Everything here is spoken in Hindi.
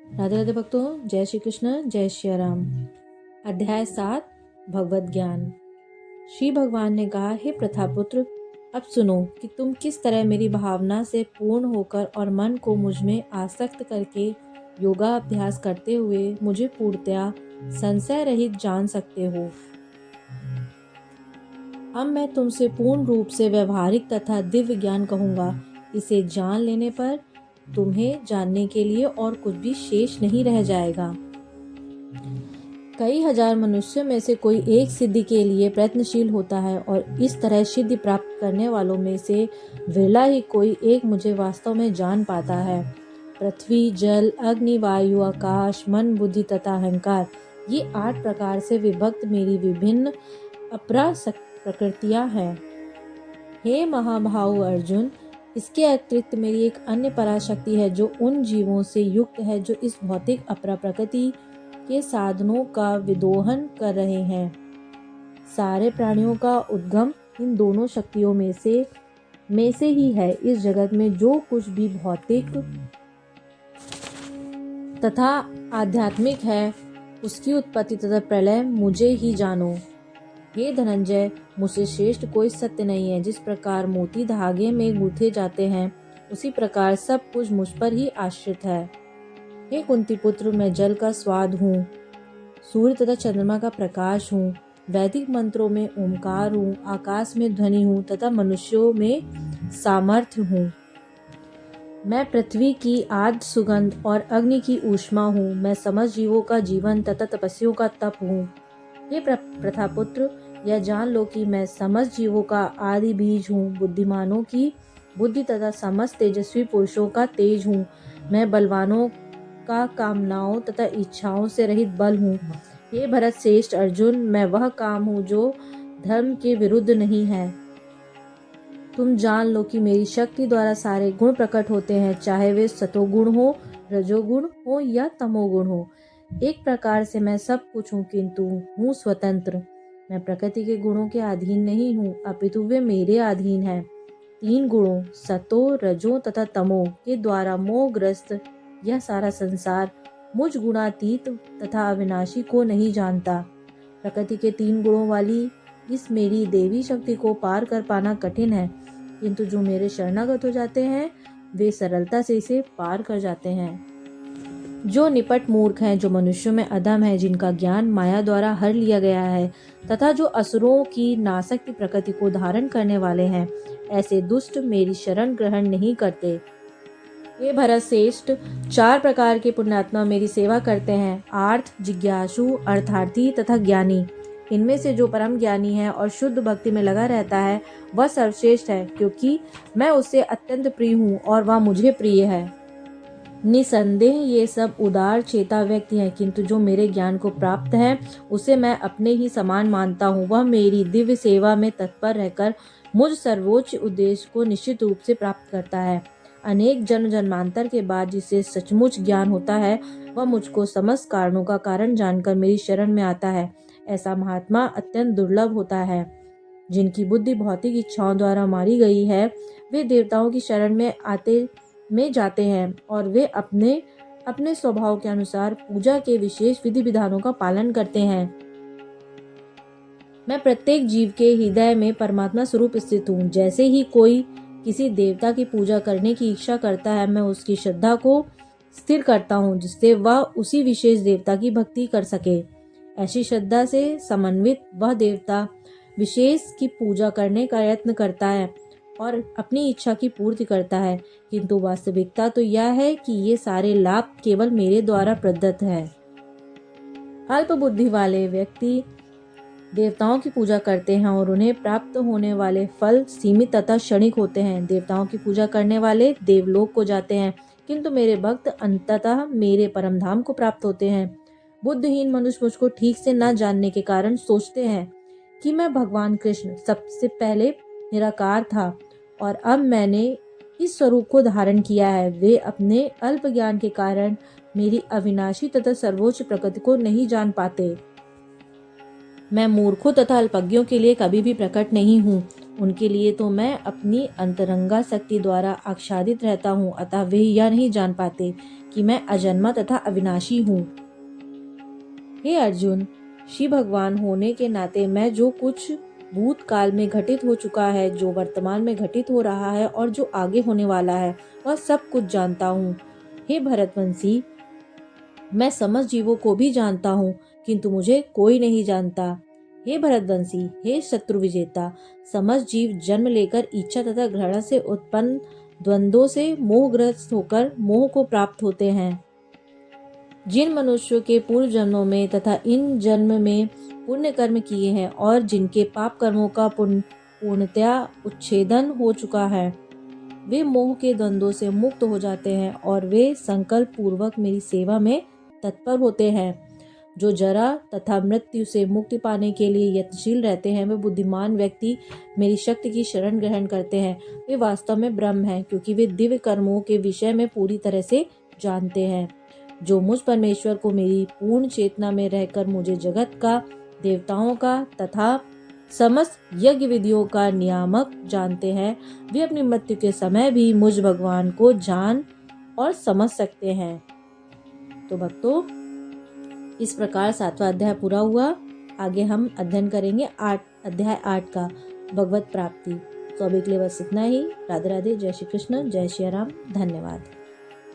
राधे राधे भक्तों, जय श्री कृष्ण, जय श्री राम। अध्याय 7 भगवत ज्ञान। श्री भगवान ने कहा, हे प्रथापुत्र, अब सुनो कि तुम किस तरह मेरी भावना से पूर्ण होकर और मन को मुझ में आसक्त करके योगाभ्यास करते हुए मुझे पूर्णतया संशय रहित जान सकते हो। अब मैं तुमसे पूर्ण रूप से व्यवहारिक तथा दिव्य ज्ञान कहूँगा। इसे जान लेने पर तुम्हें जानने के लिए और कुछ भी शेष नहीं रह जाएगा। कई हजार मनुष्यों में से कोई एक सिद्धि के लिए प्रयत्नशील होता है और इस तरह सिद्धि प्राप्त करने वालों में से विरला ही कोई एक मुझे वास्तव में जान पाता है। पृथ्वी, जल, अग्नि, वायु, आकाश, मन, बुद्धि तथा अहंकार, ये 8 प्रकार से विभक्त मेरी विभिन्न अपरा प्रकृतियां हैं। हे महाभाव अर्जुन, इसके अतिरिक्त मेरी एक अन्य पराशक्ति है जो उन जीवों से युक्त है जो इस भौतिक अपरा प्रकृति के साधनों का विदोहन कर रहे हैं। सारे प्राणियों का उद्गम इन दोनों शक्तियों में से ही है। इस जगत में जो कुछ भी भौतिक तथा आध्यात्मिक है, उसकी उत्पत्ति तथा प्रलय मुझे ही जानो। हे धनंजय, मुझसे श्रेष्ठ कोई सत्य नहीं है। जिस प्रकार मोती धागे में गूंथे जाते हैं, उसी प्रकार सब कुछ मुझ पर ही आश्रित है। हे कुंती पुत्र, मैं जल का स्वाद हूँ, सूर्य तथा चंद्रमा का प्रकाश हूँ, वैदिक मंत्रों में ओंकार हूँ, आकाश में ध्वनि हूँ तथा मनुष्यों में सामर्थ्य हूँ। मैं पृथ्वी की आद्य सुगंध और अग्नि की ऊष्मा हूँ। मैं समस्त जीवों का जीवन तथा तपस्वियों का तप हूँ। हे प्रथापुत्र, यह जान लो कि मैं समस्त जीवों का आदि बीज हूँ, बुद्धिमानों की बुद्धि तथा समस्त तेजस्वी पुरुषों का तेज हूँ। मैं बलवानों का कामनाओं तथा इच्छाओं से रहित बल हूँ। हे भरत श्रेष्ठ अर्जुन, मैं वह काम हूँ जो धर्म के विरुद्ध नहीं है। तुम जान लो कि मेरी शक्ति द्वारा सारे गुण प्रकट होते हैं, चाहे वे सतोगुण हो, रजोगुण हो या तमोगुण हो। एक प्रकार से मैं सब कुछ हूँ, किंतु हूँ स्वतंत्र। मैं प्रकृति के गुणों के अधीन नहीं हूँ, अपितु वे मेरे अधीन है। 3 गुणों सतो, रजो तथा तमो के द्वारा मोहग्रस्त यह सारा संसार मुझ गुणातीत तथा अविनाशी को नहीं जानता। प्रकृति के 3 गुणों वाली इस मेरी देवी शक्ति को पार कर पाना कठिन है, किंतु जो मेरे शरणागत हो जाते हैं वे सरलता से इसे पार कर जाते हैं। जो निपट मूर्ख हैं, जो मनुष्यों में अधम है, जिनका ज्ञान माया द्वारा हर लिया गया है तथा जो असुरों की नासक्ति प्रकृति को धारण करने वाले हैं, ऐसे दुष्ट मेरी शरण ग्रहण नहीं करते। हे भरत श्रेष्ठ, 4 प्रकार के पुण्यात्मा मेरी सेवा करते हैं, आर्थ, जिज्ञासु, अर्थार्थी तथा ज्ञानी। इनमें से जो परम ज्ञानी है और शुद्ध भक्ति में लगा रहता है, वह सर्वश्रेष्ठ है, क्योंकि मैं उससे अत्यंत प्रिय हूँ और वह मुझे प्रिय है। निसंदेह ये सब उदार चेता व्यक्ति हैं, किंतु जो मेरे ज्ञान को प्राप्त है उसे मैं अपने ही समान मानता हूँ। वह मेरी दिव्य सेवा में तत्पर रहकर मुझ सर्वोच्च उद्देश्य को निश्चित रूप से प्राप्त करता है। अनेक जन्म जन्मांतर के बाद जिसे सचमुच ज्ञान होता है, वह मुझको समस्त कारणों का कारण जानकर मेरी शरण में आता है। ऐसा महात्मा अत्यंत दुर्लभ होता है। जिनकी बुद्धि भौतिक इच्छाओं द्वारा मारी गई है, वे देवताओं की शरण में जाते हैं और वे अपने अपने स्वभाव के अनुसार पूजा के विशेष विधि विधानों का पालन करते हैं। मैं प्रत्येक जीव के हृदय में परमात्मा स्वरूप स्थित हूँ। जैसे ही कोई किसी देवता की पूजा करने की इच्छा करता है, मैं उसकी श्रद्धा को स्थिर करता हूँ, जिससे वह उसी विशेष देवता की भक्ति कर सके। ऐसी श्रद्धा से समन्वित वह देवता विशेष की पूजा करने का यत्न करता है और अपनी इच्छा की पूर्ति करता है, किंतु वास्तविकता तो यह है कि ये सारे लाभ केवल मेरे द्वारा प्रदत्त है। अल्प बुद्धि वाले व्यक्ति देवताओं की पूजा करते हैं और उन्हें प्राप्त होने वाले फल सीमित तथा क्षणिक होते हैं। देवताओं की पूजा करने वाले देवलोक को जाते हैं, किंतु मेरे भक्त अंततः मेरे परमधाम को प्राप्त होते हैं। बुद्धिहीन मनुष्य मुझको ठीक से न जानने के कारण सोचते हैं कि मैं भगवान कृष्ण सबसे पहले निराकार था और अब मैंने इस स्वरूप को धारण किया है। वे अपने अल्प ज्ञान के कारण मेरी अविनाशी तथा सर्वोच्च प्रकृति को नहीं जान पाते। मैं मूर्खों तथा अल्पज्ञों के लिए कभी भी प्रकट नहीं हूँ उनके लिए तो मैं अपनी अंतरंगा शक्ति द्वारा आच्छादित रहता हूँ, अतः वे यह नहीं जान पाते कि मैं अजन्मा तथा अविनाशी हूँ। हे अर्जुन, शिव भगवान होने के नाते मैं जो कुछ भूतकाल में घटित हो चुका है, जो वर्तमान में घटित हो रहा है और जो आगे होने वाला है, वह सब कुछ जानता हूँ। हे भरतवंशी, मैं समस्त जीवों को भी जानता हूँ, किंतु मुझे कोई नहीं जानता। हे भरतवंशी, हे शत्रु विजेता, समस्त जीव जन्म लेकर इच्छा तथा घृणा से उत्पन्न द्वंद्वों से मोहग्रस्त होकर मोह को प्राप्त होते हैं। जिन मनुष्यों के पूर्व जन्मों में तथा इन जन्म में पुण्य कर्म किए हैं और जिनके पाप कर्मों का पूर्णतया उच्छेदन हो चुका है, वे मोह के द्वंद्वों से मुक्त हो जाते हैं और वे संकल्प पूर्वक मेरी सेवा में तत्पर होते हैं। जो जरा तथा मृत्यु से मुक्ति पाने के लिए यत्नशील रहते हैं, वे बुद्धिमान व्यक्ति मेरी शक्ति की शरण ग्रहण करते हैं। वे वास्तव में ब्रह्म हैं, क्योंकि वे दिव्य कर्मों के विषय में पूरी तरह से जानते हैं। जो मुझ परमेश्वर को मेरी पूर्ण चेतना में रहकर मुझे जगत का, देवताओं का तथा समस्त यज्ञ विधियों का नियामक जानते हैं, वे अपनी मृत्यु के समय भी मुझ भगवान को जान और समझ सकते हैं। तो भक्तों, इस प्रकार 7वां अध्याय पूरा हुआ। आगे हम अध्ययन करेंगे अध्याय 8 का, भगवत प्राप्ति। तो अभी के लिए बस इतना ही। राधे राधे। जय श्री कृष्ण, जय श्री राम। धन्यवाद।